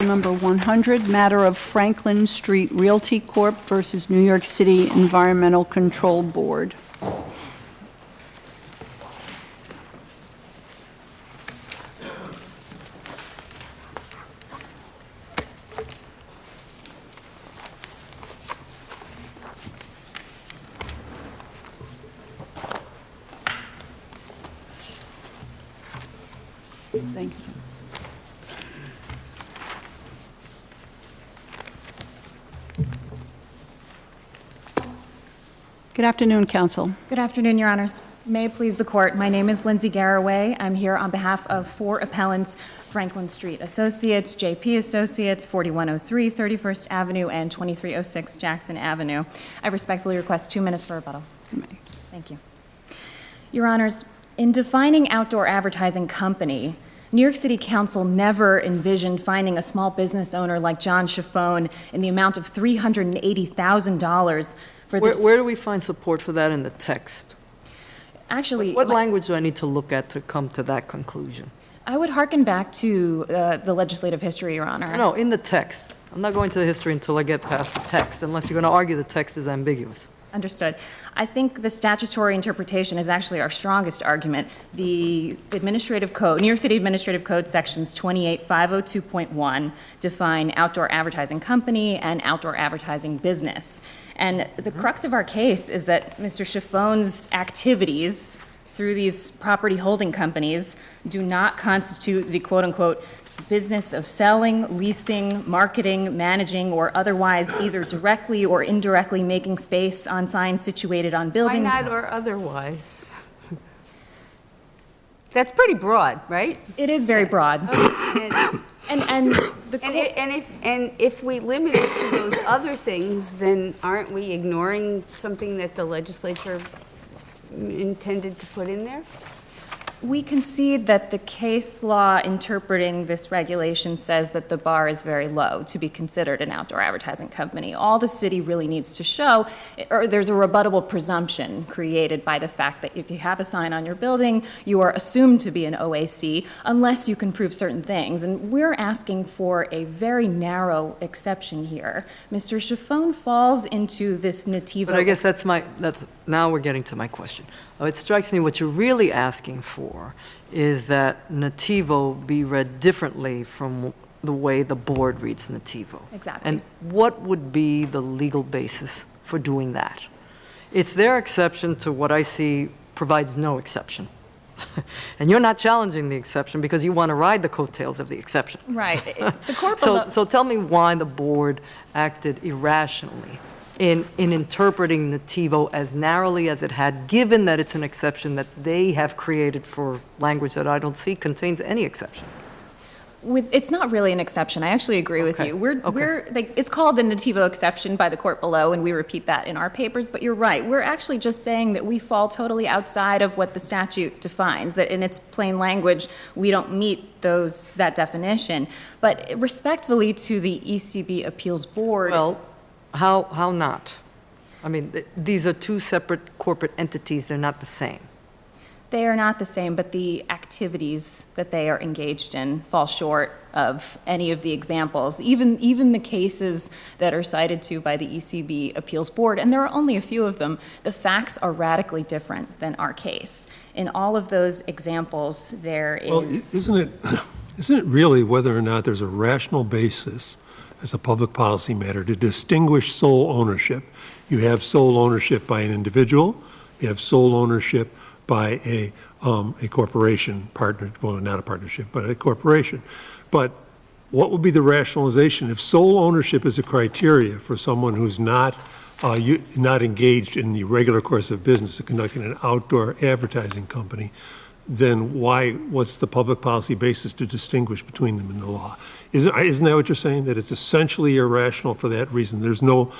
number 100, matter of Franklin Street Realty Corp. Versus New York City Environmental Control Board. Thank you. Good afternoon, Council. Good afternoon, Your Honors. May it please the Court, my name is Lindsay Garraway. I'm here on behalf of 4 appellants, Franklin Street Associates, JP Associates, 4103 31st Avenue, and 2306 Jackson Avenue. I respectfully request 2 minutes for rebuttal. Thank you. Your Honors, in defining outdoor advertising company, New York City Council never envisioned finding a small business owner like John Chiffone in the amount of $380,000 for this. Where do we find support for that in the text? Actually, What language do I need to look at to come to that conclusion? I would hearken back to the legislative history, Your Honor. No, in the text. I'm not going to the history until I get past the text, unless you're going to argue the text is ambiguous. Understood. I think the statutory interpretation is actually our strongest argument. The Administrative Code, New York City Administrative Code sections 28502.1 define outdoor advertising company and outdoor advertising business. And the crux of our case is that Mr. Chiffone's activities through these property holding companies do not constitute the quote-unquote business of selling, leasing, marketing, managing, or otherwise either directly or indirectly making space on signs situated on buildings. Why not or otherwise? That's pretty broad, right? It is very broad. And if we limit it to those other things, then aren't we ignoring something that the legislature intended to put in there? we concede that the case law interpreting this regulation says that the bar is very low to be considered an outdoor advertising company. All the city really needs to show, or there's a rebuttable presumption created by the fact that if you have a sign on your building, you are assumed to be an OAC unless you can prove certain things. And we're asking for a very narrow exception here. Mr. Chiffone falls into this nativo. But I guess now we're getting to my question. It strikes me what you're really asking for is that nativo be read differently from the way the board reads nativo. Exactly. And what would be the legal basis for doing that? It's their exception to what I see provides no exception. And you're not challenging the exception because you want to ride the coattails of the exception. Right. The court So tell me why the board acted irrationally in interpreting nativo as narrowly as it had, given that it's an exception that they have created for language that I don't see contains any exception. It's not really an exception. I actually agree with you. It's called a nativo exception by the court below, and we repeat that in our papers, but you're right. We're actually just saying that we fall totally outside of what the statute defines, that in its plain language, we don't meet that definition. But respectfully to the ECB Appeals Board. Well, how not? I mean, these are two separate corporate entities. They're not the same. They are not the same, but the activities that they are engaged in fall short of any of the examples, even the cases that are cited to by the ECB Appeals Board, and there are only a few of them. The facts are radically different than our case. In all of those examples, there is... Well, isn't it really whether or not there's a rational basis as a public policy matter to distinguish sole ownership? You have sole ownership by an individual, you have sole ownership by a corporation partner, well, not a partnership, but a corporation. But what would be the rationalization if sole ownership is a criteria for someone who's not engaged in the regular course of business of conducting an outdoor advertising company? Then what's the public policy basis to distinguish between them in the law? Isn't that what you're saying, that it's essentially irrational for that reason? There's no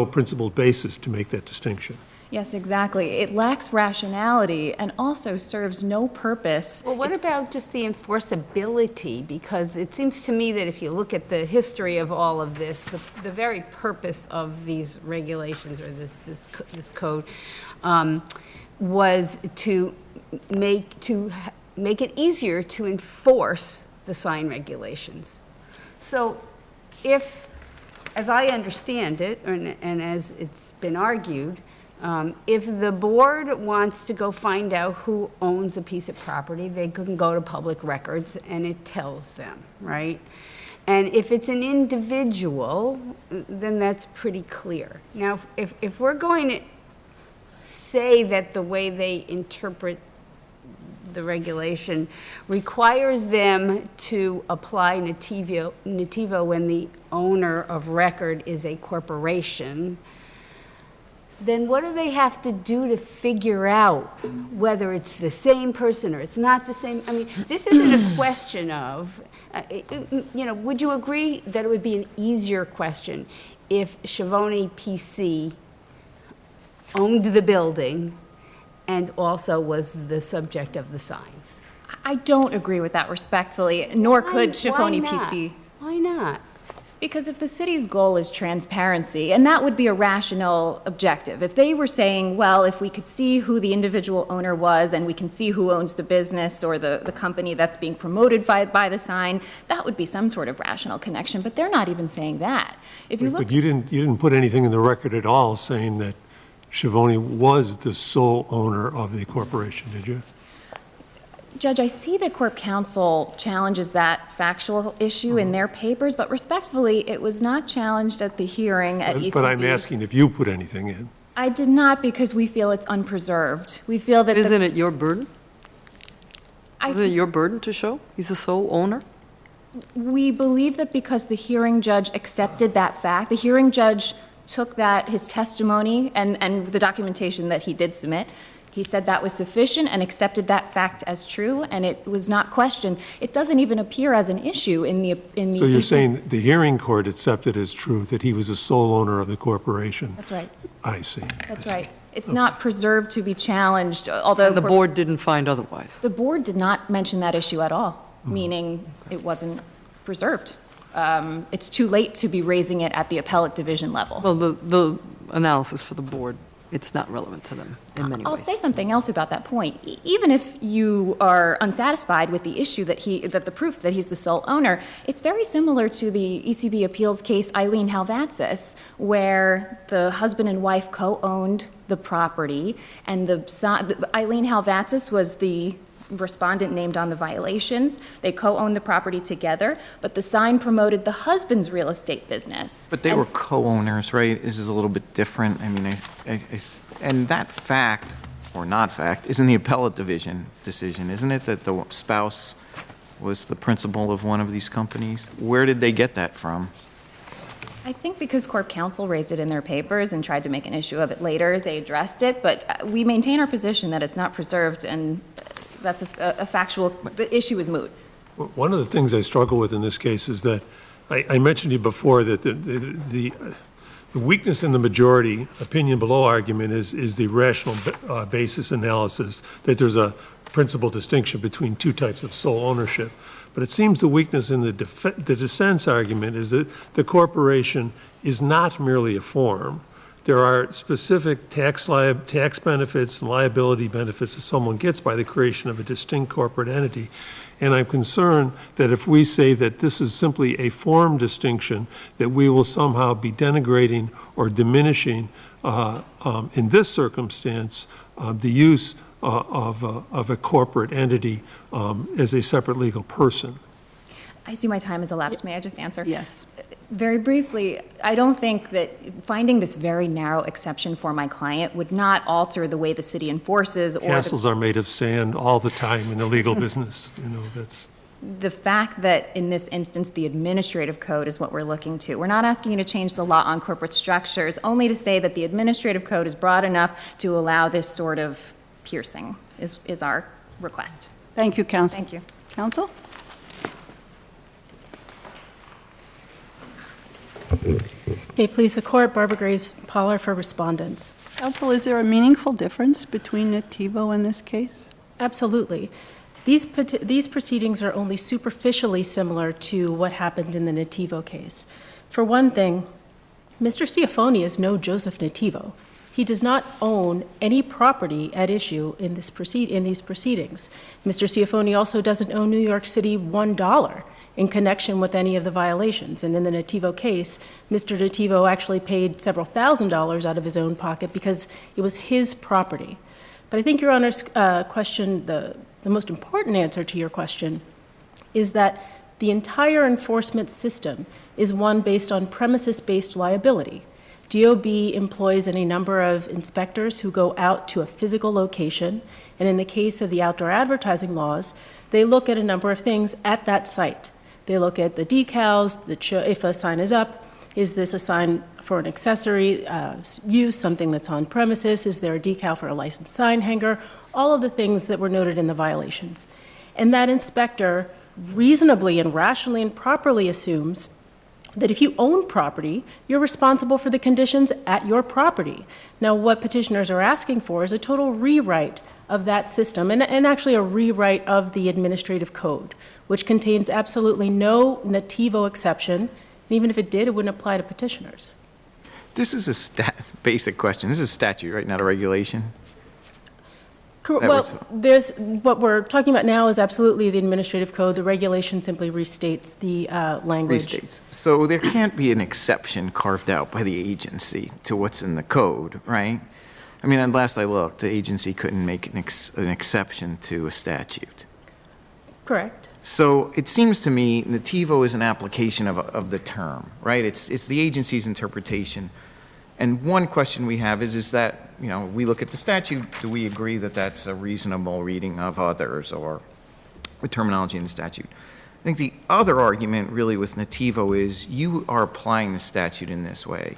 principled basis to make that distinction. Yes, exactly. It lacks rationality and also serves no purpose. Well, what about just the enforceability? Because it seems to me that if you look at the history of all of this, the very purpose of these regulations or this code was to make it easier to enforce the sign regulations. So if, as I understand it, and as it's been argued, if the board wants to go find out who owns a piece of property, they can go to public records and it tells them, right? And if it's an individual, then that's pretty clear. Now, if we're going to say that the way they interpret the regulation requires them to apply nativo when the owner of record is a corporation, then what do they have to do to figure out whether it's the same person or it's not the same? I mean, this isn't a question of, would you agree that it would be an easier question if Schiavone PC owned the building and also was the subject of the signs? I don't agree with that respectfully, nor could Schiavone PC. Why not? Because if the city's goal is transparency, and that would be a rational objective, if they were saying, well, if we could see who the individual owner was and we can see who owns the business or the company that's being promoted by the sign, that would be some sort of rational connection, but they're not even saying that. If you look, But you didn't put anything in the record at all saying that Schiavone was the sole owner of the corporation, did you? Judge, I see that Corp Counsel challenges that factual issue in their papers, but respectfully, it was not challenged at the hearing at ECB. But I'm asking if you put anything in. I did not, because we feel it's unpreserved. We feel that Isn't it your burden? I- Isn't it your burden to show he's the sole owner? We believe that because the hearing judge accepted that fact, the hearing judge took that, his testimony and the documentation that he did submit, he said that was sufficient and accepted that fact as true, and it was not questioned. It doesn't even appear as an issue in the. So you're saying the hearing court accepted as true that he was the sole owner of the corporation? That's right. I see. That's right. It's not preserved to be challenged, although. The board didn't find otherwise. The board did not mention that issue at all, meaning it wasn't preserved. It's too late to be raising it at the appellate division level. Well, the analysis for the board, it's not relevant to them in many ways. I'll say something else about that point. Even if you are unsatisfied with the issue that the proof that he's the sole owner, it's very similar to the ECB appeals case Eileen Halvatsis, where the husband and wife co-owned the property, and Eileen Halvatsis was the respondent named on the violations. They co-owned the property together, but the sign promoted the husband's real estate business. But they were co-owners, right? This is a little bit different. I mean, and that fact, or not fact, is in the appellate division decision, isn't it? That the spouse was the principal of one of these companies? Where did they get that from? I think because Corp Counsel raised it in their papers and tried to make an issue of it later, they addressed it, but we maintain our position that it's not preserved, and that's a factual, the issue is moot. One of the things I struggle with in this case is that I mentioned to you before that the weakness in the majority opinion below argument is the rational basis analysis, that there's a principal distinction between two types of sole ownership. But it seems the weakness in the dissent's argument is that the corporation is not merely a form. There are specific tax benefits and liability benefits that someone gets by the creation of a distinct corporate entity. And I'm concerned that if we say that this is simply a form distinction, that we will somehow be denigrating or diminishing, in this circumstance, the use of a corporate entity as a separate legal person. I see my time has elapsed. May I just answer? Yes. Very briefly, I don't think that finding this very narrow exception for my client would not alter the way the city enforces or Castles are made of sand all the time in the legal business. That's. The fact that in this instance, the administrative code is what we're looking to. We're not asking you to change the law on corporate structures, only to say that the administrative code is broad enough to allow this sort of piercing is our request. Thank you, counsel. Thank you. Counsel? May it please the court, Barbara Graves Pollard for respondents. Counsel, is there a meaningful difference between Nativo and this case? Absolutely. These proceedings are only superficially similar to what happened in the Nativo case. For one thing, Mr. Schiavone is no Joseph Nativo. He does not own any property at issue in these proceedings. Mr. Schiavone also doesn't owe New York City $1 in connection with any of the violations. And in the Nativo case, Mr. Nativo actually paid several $1,000s out of his own pocket because it was his property. But I think Your Honor's question, the most important answer to your question, is that the entire enforcement system is one based on premises-based liability. DOB employs any number of inspectors who go out to a physical location, and in the case of the outdoor advertising laws, they look at a number of things at that site. They look at the decals, if a sign is up, is this a sign for an accessory use, something that's on premises? Is there a decal for a licensed sign hanger? All of the things that were noted in the violations. And that inspector reasonably and rationally and properly assumes that if you own property, you're responsible for the conditions at your property. Now, what petitioners are asking for is a total rewrite of that system, and actually a rewrite of the administrative code, which contains absolutely no Nativo exception. And even if it did, it wouldn't apply to petitioners. This is a basic question. This is a statute, right, not a regulation? Well, what we're talking about now is absolutely the administrative code. The regulation simply restates the language. Restates. So there can't be an exception carved out by the agency to what's in the code, right? I mean, and last I looked, the agency couldn't make an exception to a statute. Correct. So it seems to me Nativo is an application of the term, right? It's the agency's interpretation. And one question we have is that, you know, we look at the statute, do we agree that that's a reasonable reading of others or the terminology in the statute? I think the other argument really with Nativo is you are applying the statute in this way.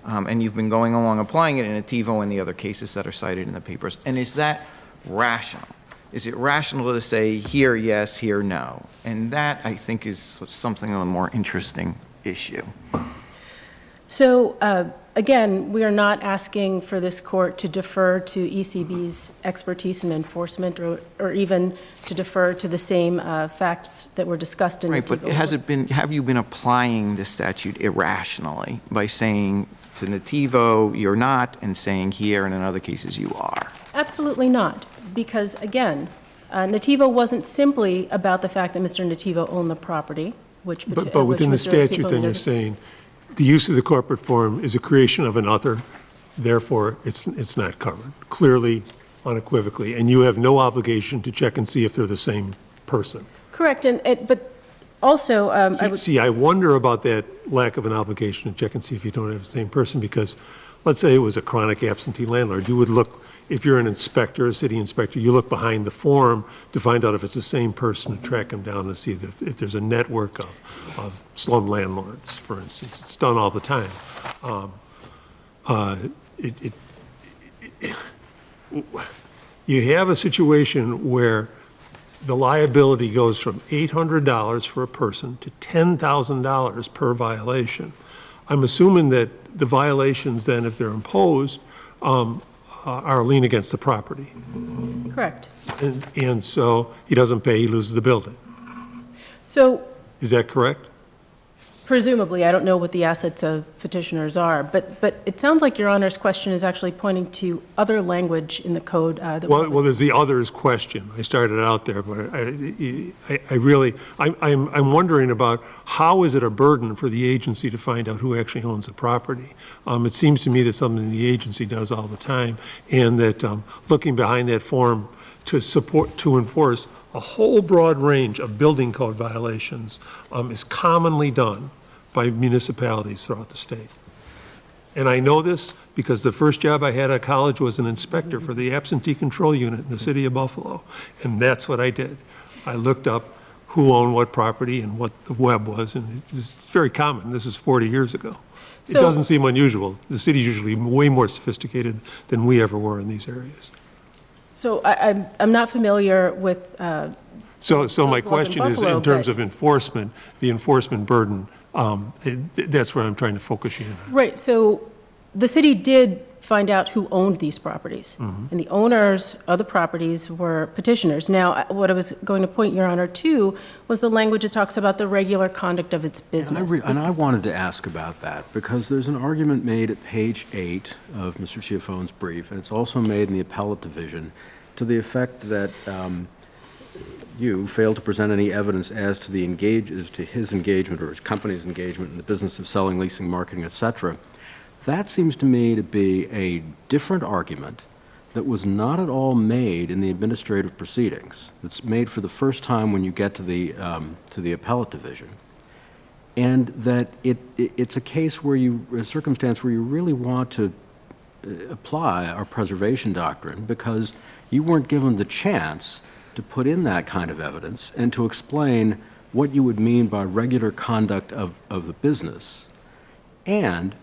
And you've been going along applying it in Nativo and the other cases that are cited in the papers. And is that rational? Is it rational to say here yes, here no? And that, I think, is something of a more interesting issue. So, again, we are not asking for this court to defer to ECB's expertise in enforcement or even to defer to the same facts that were discussed in Right, but have you been applying the statute irrationally by saying to Nativo you're not and saying here and in other cases you are? Absolutely not, because again, Nativo wasn't simply about the fact that Mr. Nativo owned the property, which But within the statute, then you're saying the use of the corporate form is a creation of an other, therefore it's not covered, clearly, unequivocally, and you have no obligation to check and see if they're the same person. Correct, but also, I wonder about that lack of an obligation to check and see if you don't have the same person, because let's say it was a chronic absentee landlord, you would look, if you're an inspector, a city inspector, you look behind the form to find out if it's the same person, to track them down to see if there's a network of slum landlords, for instance. It's done all the time. You have a situation where the liability goes from $800 for a person to $10,000 per violation. I'm assuming that the violations then, if they're imposed, are a lien against the property. correct. And so he doesn't pay, he loses the building. So Is that correct? presumably, I don't know what the assets of petitioners are, but it sounds like Your Honor's question is actually pointing to other language in the code. Well, there's the others question. I started out there, but I'm wondering about how is it a burden for the agency to find out who actually owns the property? It seems to me that's something the agency does all the time, and that looking behind that form to enforce a whole broad range of building code violations is commonly done by municipalities throughout the state. And I know this because the first job I had at college was an inspector for the absentee control unit in the city of Buffalo. And that's what I did. I looked up who owned what property and what the web was, and it was very common. This is 40 years ago. It So- doesn't seem unusual. The city's usually way more sophisticated than we ever were in these areas. So I'm not familiar with, So my Those laws in question is, Buffalo, in terms but- of enforcement, the enforcement burden, that's where I'm trying to focus you in. right, so the city did find out who owned these properties. And the owners of the properties were petitioners. Now, what I was going to point, Your Honor, to was the language that talks about the regular conduct of its business. And I wanted to ask about that, because there's an argument made at page 8 of Mr. Chiaffone's brief, and it's also made in the appellate division, to the effect that you failed to present any evidence as to his engagement or his company's engagement in the business of selling, leasing, marketing, et cetera. That seems to me to be a different argument that was not at all made in the administrative proceedings. It's made for the first time when you get to the appellate division. And that it's a case where a circumstance where you really want to apply our preservation doctrine because you weren't given the chance to put in that kind of evidence and to explain what you would mean by regular conduct of the business. And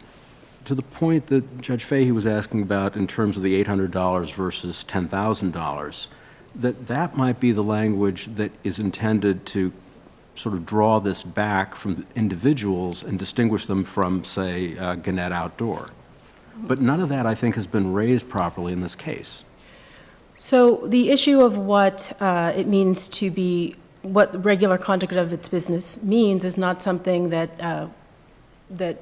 to the point that Judge Fahey was asking about in terms of the $800 versus $10,000, that might be the language that is intended to sort of draw this back from individuals and distinguish them from, say, Gannett Outdoor. But none of that, I think, has been raised properly in this case. So the issue of what it means to be, what regular conduct of its business means is not something that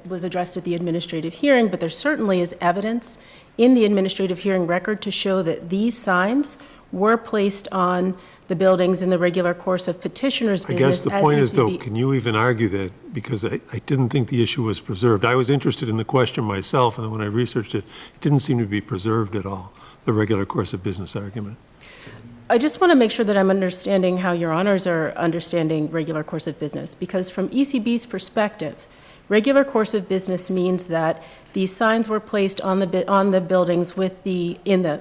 was addressed at the administrative hearing, but there certainly is evidence in the administrative hearing record to show that these signs were placed on the buildings in the regular course of petitioner's I business. guess the point is, though, ECB. can you even argue that? Because I didn't think the issue was preserved. I was interested in the question myself, and when I researched it, it didn't seem to be preserved at all, the regular course of business argument. I just want to make sure that I'm understanding how your honors are understanding regular course of business, because from ECB's perspective, regular course of business means that these signs were placed on the buildings in the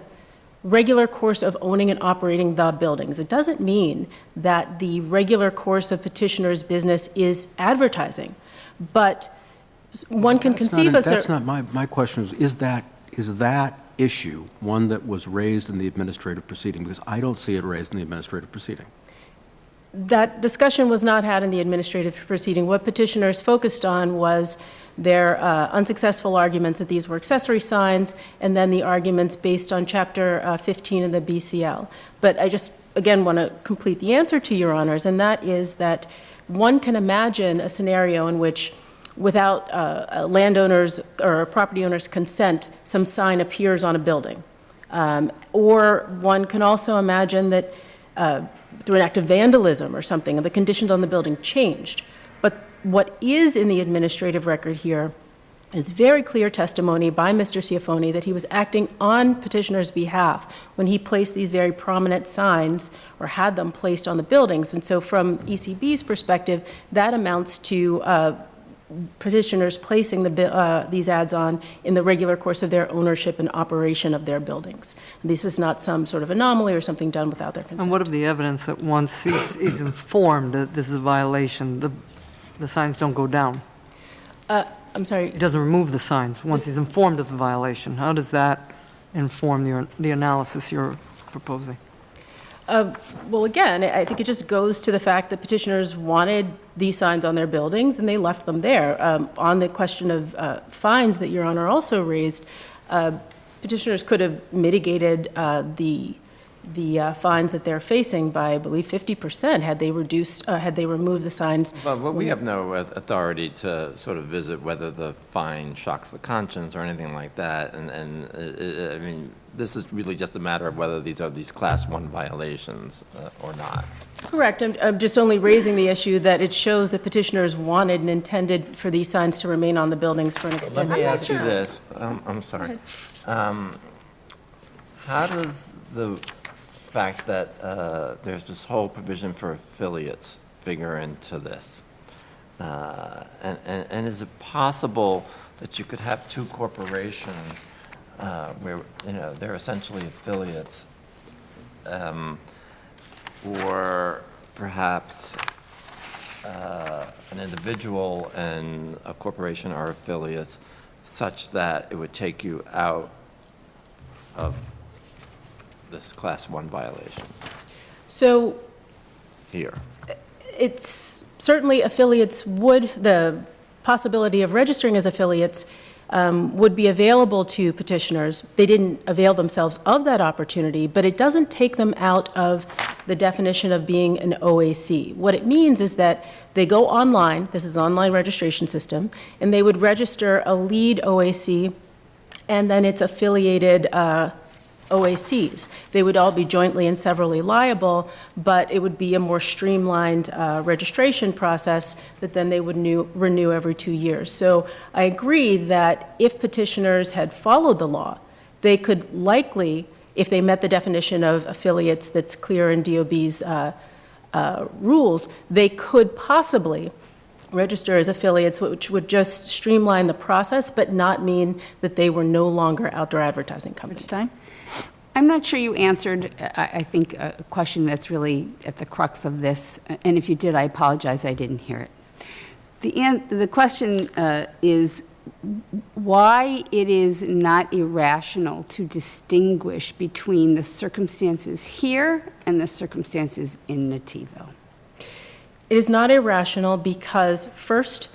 regular course of owning and operating the buildings. It doesn't mean that the regular course of petitioner's business is advertising, but one can conceive of... That's not my question. Is that issue one that was raised in the administrative proceeding? Because I don't see it raised in the administrative proceeding. That discussion was not had in the administrative proceeding. What petitioners focused on was their unsuccessful arguments that these were accessory signs, and then the arguments based on Chapter 15 of the BCL. But I just, again, want to complete the answer to your honors, and that is that one can imagine a scenario in which, without a landowner's or a property owner's consent, some sign appears on a building. Or one can also imagine that through an act of vandalism or something, the conditions on the building changed. But what is in the administrative record here is very clear testimony by Mr. Schiaffoni that he was acting on petitioner's behalf when he placed these very prominent signs or had them placed on the buildings. And so from ECB's perspective, that amounts to petitioners placing these ads on in the regular course of their ownership and operation of their buildings. This is not some sort of anomaly or something done without their consent. And what of the evidence that once he's informed that this is a violation, the signs don't go down? I'm sorry. He doesn't remove the signs once he's informed of the violation. How does that inform the analysis you're proposing? Well, again, I think it just goes to the fact that petitioners wanted these signs on their buildings, and they left them there. On the question of fines that Your Honor also raised, petitioners could have mitigated the fines that they're facing by, I believe, 50% had they removed the signs. But we have no authority to sort of visit whether the fine shocks the conscience or anything like that. I mean, this is really just a matter of whether these are Class 1 violations or not. Correct. I'm just only raising the issue that it shows that petitioners wanted and intended for these signs to remain on the buildings for an extended Let me period. ask you this. I'm sorry. How does the fact that there's this whole provision for affiliates figure into this? And is it possible that you could have two corporations where, they're essentially affiliates, or perhaps an individual and a corporation are affiliates such that it would take you out of this Class 1 violation So here? it's certainly the possibility of registering as affiliates would be available to petitioners. They didn't avail themselves of that opportunity, but it doesn't take them out of the definition of being an OAC. What it means is that they go online, this is an online registration system, and they would register a lead OAC, and then its affiliated OACs. They would all be jointly and severally liable, but it would be a more streamlined registration process that then they would renew every 2 years. So I agree that if petitioners had followed the law, they could likely, if they met the definition of affiliates that's clear in DOB's rules, they could possibly register as affiliates, which would just streamline the process, but not mean that they were no longer outdoor advertising companies. Stein? I'm not sure you answered, I think, a question that's really at the crux of this, and if you did, I apologize, I didn't hear it. The question is why it is not irrational to distinguish between the circumstances here and the circumstances in Nativo. It is not irrational because, first,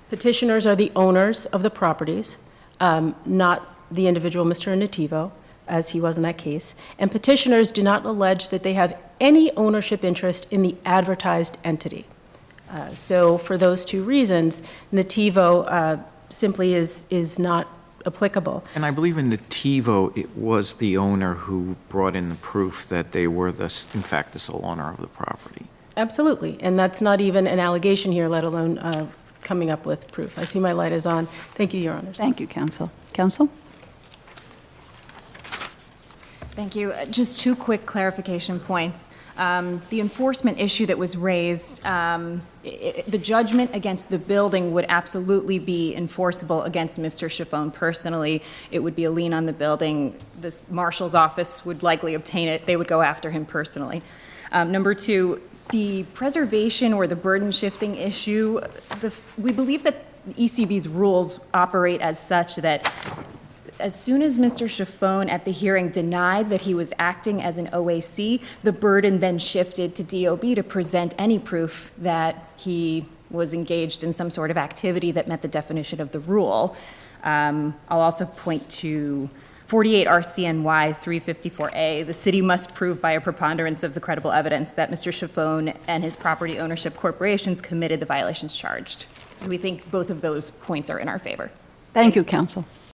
petitioners are the owners of the properties, not the individual Mr. Nativo, as he was in that case, and petitioners do not allege that they have any ownership interest in the advertised entity. So for those two reasons, Nativo simply is not applicable. And I believe in Nativo, it was the owner who brought in the proof that they were, in fact, the sole owner of the property. Absolutely, and that's not even an allegation here, let alone coming up with proof. I see my light is on. Thank you, Your Honors. Thank you, Counsel. Counsel? Thank you. Just two quick clarification points. The enforcement issue that was raised, the judgment against the building would absolutely be enforceable against Mr. Chiffone personally. It would be a lien on the building. The marshal's office would likely obtain it. They would go after him personally. Number two, the preservation or the burden shifting issue, we believe that ECB's rules operate as such that as soon as Mr. Chiffone at the hearing denied that he was acting as an OAC, the burden then shifted to DOB to present any proof that he was engaged in some sort of activity that met the definition of the rule. I'll also point to 48 RCNY 354A. The city must prove by a preponderance of the credible evidence that Mr. Chiffone and his property ownership corporations committed the violations charged. We think both of those points are in our favor. Thank you, Counsel.